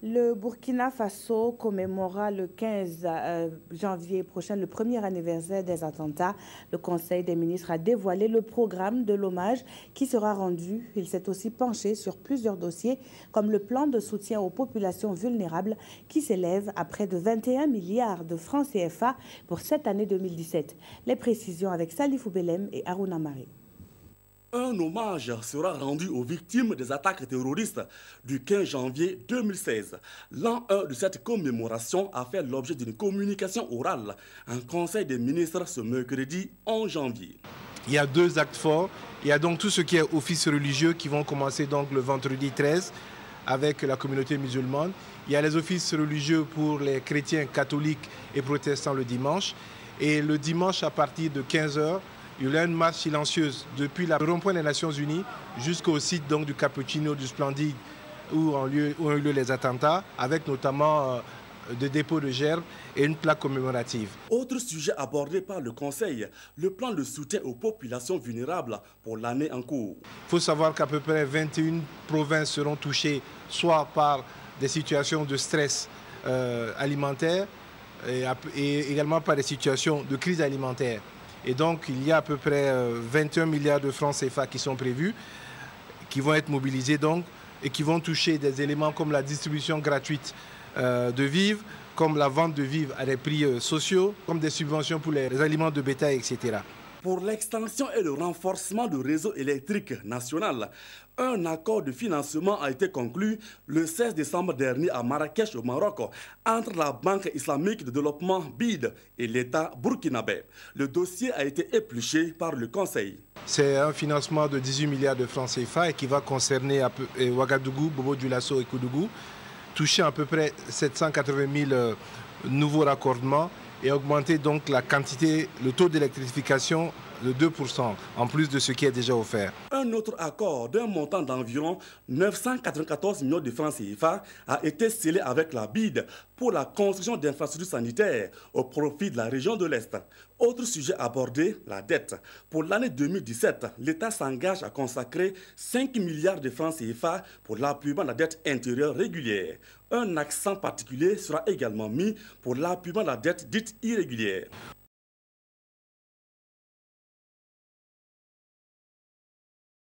Le Burkina Faso commémorera le 15 janvier prochain le premier anniversaire des attentats. Le Conseil des ministres a dévoilé le programme de l'hommage qui sera rendu. Il s'est aussi penché sur plusieurs dossiers comme le plan de soutien aux populations vulnérables qui s'élève à près de 21 milliards de francs CFA pour cette année 2017. Les précisions avec Salifou Belem et Aruna Mari. Un hommage sera rendu aux victimes des attaques terroristes du 15 janvier 2016. L'an 1 de cette commémoration a fait l'objet d'une communication orale en Conseil des ministres ce mercredi 11 janvier. Il y a deux actes forts. Il y a donc tout ce qui est offices religieux qui vont commencer donc le vendredi 13 avec la communauté musulmane. Il y a les offices religieux pour les chrétiens catholiques et protestants le dimanche. Et le dimanche à partir de 15 h, il y a une marche silencieuse depuis le rond-point des Nations Unies jusqu'au site donc, du Cappuccino, du Splendide, où ont eu lieu les attentats, avec notamment des dépôts de gerbes et une plaque commémorative. Autre sujet abordé par le Conseil, le plan de soutien aux populations vulnérables pour l'année en cours. Il faut savoir qu'à peu près 21 provinces seront touchées soit par des situations de stress alimentaire et également par des situations de crise alimentaire. Et donc, il y a à peu près 21 milliards de francs CFA qui sont prévus, qui vont être mobilisés donc, et qui vont toucher des éléments comme la distribution gratuite de vivres, comme la vente de vivres à des prix sociaux, comme des subventions pour les aliments de bétail, etc. Pour l'extension et le renforcement du réseau électrique national, un accord de financement a été conclu le 16 décembre dernier à Marrakech au Maroc entre la Banque islamique de développement BID et l'État burkinabé. Le dossier a été épluché par le Conseil. C'est un financement de 18 milliards de francs CFA et qui va concerner Ouagadougou, Bobo-Dioulasso et Koudougou, toucher à peu près 780 000 nouveaux raccordements et augmenter donc la quantité, le taux d'électrification de 2%, en plus de ce qui est déjà offert. Un autre accord d'un montant d'environ 994 millions de francs CFA a été scellé avec la BID pour la construction d'infrastructures sanitaires au profit de la région de l'Est. Autre sujet abordé, la dette. Pour l'année 2017, l'État s'engage à consacrer 5 milliards de francs CFA pour l'appui de la dette intérieure régulière. Un accent particulier sera également mis pour l'appui de la dette dite irrégulière.